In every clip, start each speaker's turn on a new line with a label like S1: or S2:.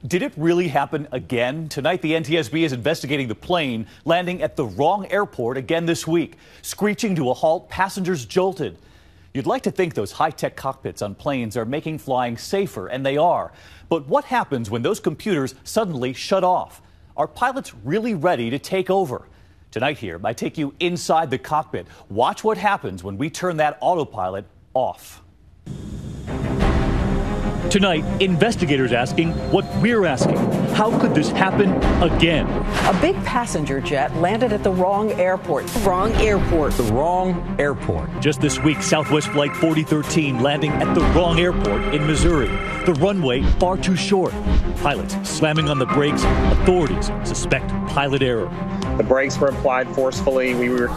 S1: Did it really happen again? Tonight, the NTSB is investigating the plane landing at the wrong airport again this week. Screeching to a halt, passengers jolted. You'd like to think those high-tech cockpits on planes are making flying safer, and they are. But what happens when those computers suddenly shut off? Are pilots really ready to take over? Tonight here, I take you inside the cockpit. Watch what happens when we turn that autopilot off. Tonight, investigators asking what we're asking. How could this happen again?
S2: A big passenger jet landed at the wrong airport. Wrong airport.
S3: The wrong airport.
S1: Just this week, Southwest Flight 4013 landing at the wrong airport in Missouri. The runway far too short. Pilots slamming on the brakes. Authorities suspect pilot error.
S4: The brakes were applied forcefully. We were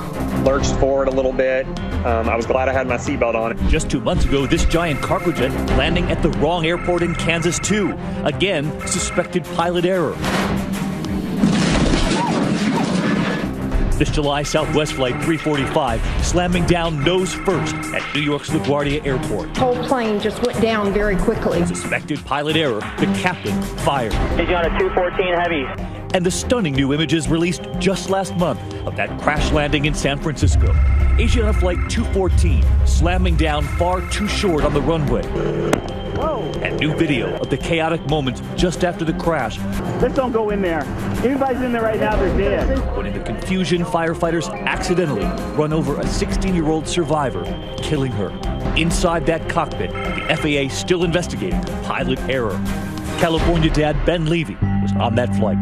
S4: lurched forward a little bit. I was glad I had my seatbelt on.
S1: Just 2 months ago, this giant cargo jet landing at the wrong airport in Kansas, too. Again, suspected pilot error. This July, Southwest Flight 345 slamming down nose first at New York's LaGuardia Airport.
S5: The whole plane just went down very quickly.
S1: Suspected pilot error, the captain fired.
S6: Asiana 214 Heavy.
S1: And the stunning new images released just last month of that crash landing in San Francisco. Asiana Flight 214 slamming down far too short on the runway.
S6: Whoa.
S1: And new video of the chaotic moments just after the crash.
S6: Let's don't go in there. Anybody's in there right now, they're dead.
S1: When in the confusion, firefighters accidentally run over a 16-year-old survivor, killing her. Inside that cockpit, the FAA still investigating pilot error. California dad Ben Levy was on that flight.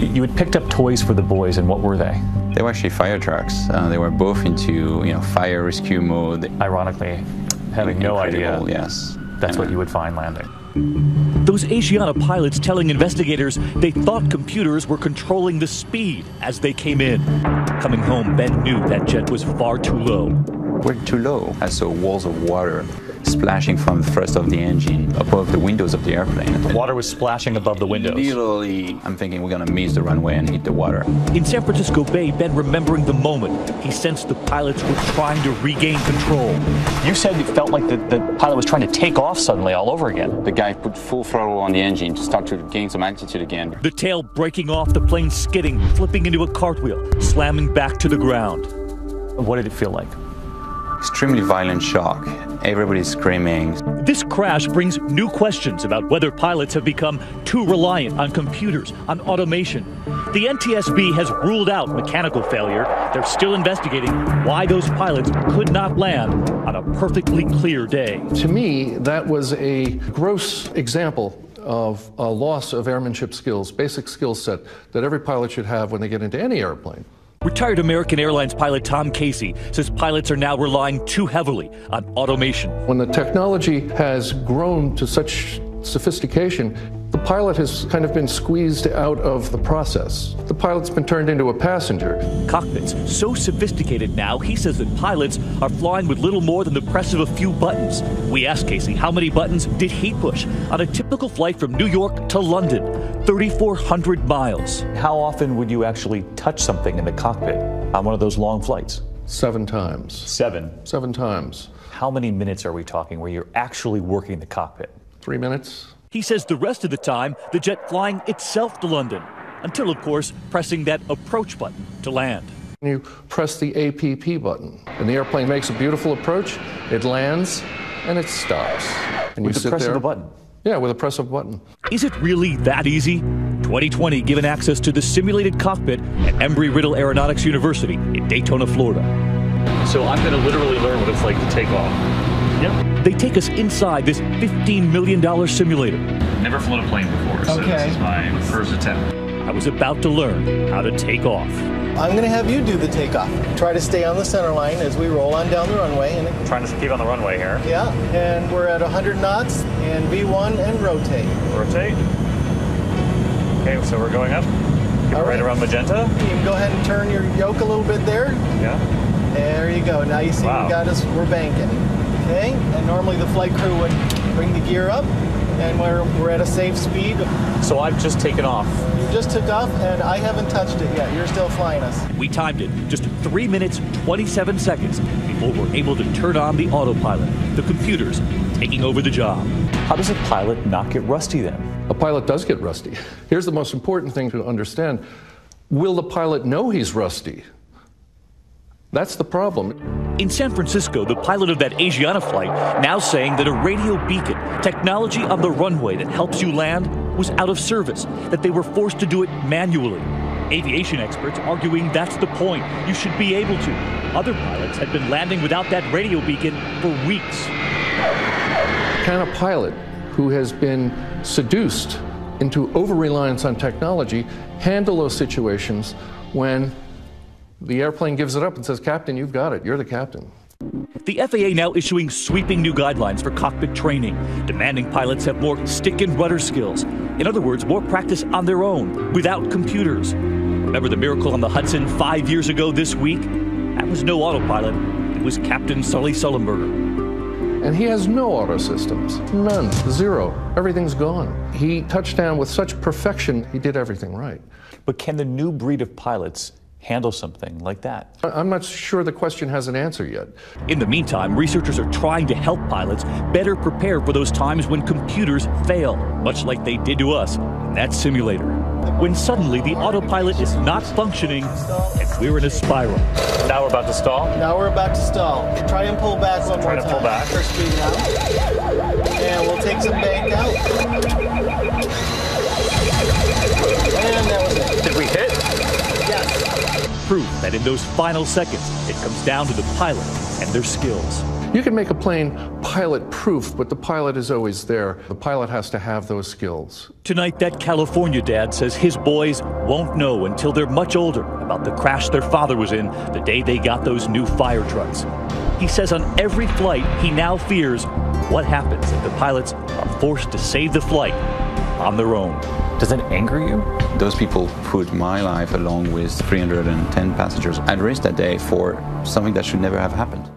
S1: You had picked up toys for the boys, and what were they?
S7: They were actually fire trucks. They were both into fire rescue mode.
S1: Ironically, having no idea
S7: yes.
S1: That's what you would find landing. Those Asiana pilots telling investigators they thought computers were controlling the speed as they came in. Coming home, Ben knew that jet was far too low.
S7: We're too low. I saw walls of water splashing from the thrust of the engine above the windows of the airplane.
S1: The water was splashing above the windows.
S7: Literally, I'm thinking we're going to miss the runway and hit the water.
S1: In San Francisco Bay, Ben remembering the moment. He sensed the pilots were trying to regain control. You said it felt like the pilot was trying to take off suddenly all over again.
S7: The guy put full throttle on the engine to start to gain some altitude again.
S1: The tail breaking off, the plane skidding, flipping into a cartwheel, slamming back to the ground. What did it feel like?
S7: Extremely violent shock. Everybody's screaming.
S1: This crash brings new questions about whether pilots have become too reliant on computers, on automation. The NTSB has ruled out mechanical failure. They're still investigating why those pilots could not land on a perfectly clear day.
S8: To me, that was a gross example of a loss of airmanship skills, basic skill set that every pilot should have when they get into any airplane.
S1: Retired American Airlines pilot Tom Casey says pilots are now relying too heavily on automation.
S8: When the technology has grown to such sophistication, the pilot has kind of been squeezed out of the process. The pilot's been turned into a passenger.
S1: Cockpits so sophisticated now, he says that pilots are flying with little more than the press of a few buttons. We asked Casey how many buttons did he push on a typical flight from New York to London, 3,400 miles. How often would you actually touch something in the cockpit on one of those long flights?
S8: 7 times.
S1: 7
S8: times.
S1: How many minutes are we talking where you're actually working the cockpit?
S8: 3 minutes.
S1: He says the rest of the time, the jet flying itself to London, until, of course, pressing that approach button to land.
S8: You press the APP button, and the airplane makes a beautiful approach, it lands, and it stops. And
S1: with the press of the button?
S8: Yeah, with a press of a button.
S1: Is it really that easy? 2020 given access to the simulated cockpit at Embry-Riddle Aeronautics University in Daytona, Florida. So I'm going to literally learn what it's like to take off. Yep. They take us inside this $15 million simulator.
S9: Never flown a plane before, so this is my first attempt.
S1: I was about to learn how to take off.
S10: I'm going to have you do the takeoff. Try to stay on the center line as we roll on down the runway. And
S1: Trying to keep on the runway here.
S10: Yeah, and we're at 100 knots and V1 and rotate.
S1: Rotate. Okay, so we're going up. Keep it right around magenta.
S10: You can go ahead and turn your yoke a little bit there.
S1: Yeah.
S10: There you go. Now you see we got us, we're banking. Okay, and normally the flight crew would bring the gear up, and we're at a safe speed.
S1: So I've just taken off.
S10: You just took off, and I haven't touched it yet. You're still flying us.
S1: We timed it just 3 minutes, 27 seconds before we're able to turn on the autopilot. The computers taking over the job. How does a pilot not get rusty then?
S8: A pilot does get rusty. Here's the most important thing to understand. Will the pilot know he's rusty? That's the problem.
S1: In San Francisco, the pilot of that Asiana flight now saying that a radio beacon, technology on the runway that helps you land, was out of service, that they were forced to do it manually. Aviation experts arguing that's the point. You should be able to. Other pilots had been landing without that radio beacon for weeks.
S8: Can a pilot who has been seduced into over-reliance on technology handle those situations when the airplane gives it up and says, "Captain, you've got it. You're the captain"?
S1: The FAA now issuing sweeping new guidelines for cockpit training, demanding pilots have more stick and rudder skills. In other words, more practice on their own, without computers. Remember the miracle on the Hudson 5 years ago this week? That was no autopilot. It was Captain Sully Sullenberger.
S8: And he has no auto systems. None. Zero. Everything's gone. He touched down with such perfection, he did everything right.
S1: But can the new breed of pilots handle something like that?
S8: I'm not sure the question has an answer yet.
S1: In the meantime, researchers are trying to help pilots better prepare for those times when computers fail, much like they did to us in that simulator. When suddenly the autopilot is not functioning and we're in a spiral.
S4: Now we're about to stall.
S10: Now we're about to stall. Try and pull back one more
S4: Try
S10: time.
S4: to pull back.
S10: First speed out. And we'll take some bank out. And that was it.
S4: Did we hit?
S10: Yes.
S1: Proof that in those final seconds, it comes down to the pilot and their skills.
S8: You can make a plane pilot-proof, but the pilot is always there. The pilot has to have those skills.
S1: Tonight, that California dad says his boys won't know until they're much older about the crash their father was in the day they got those new fire trucks. He says on every flight, he now fears what happens if the pilots are forced to save the flight on their own. Does that anger you?
S7: Those people put my life along with 310 passengers at risk that day for something that should never have happened.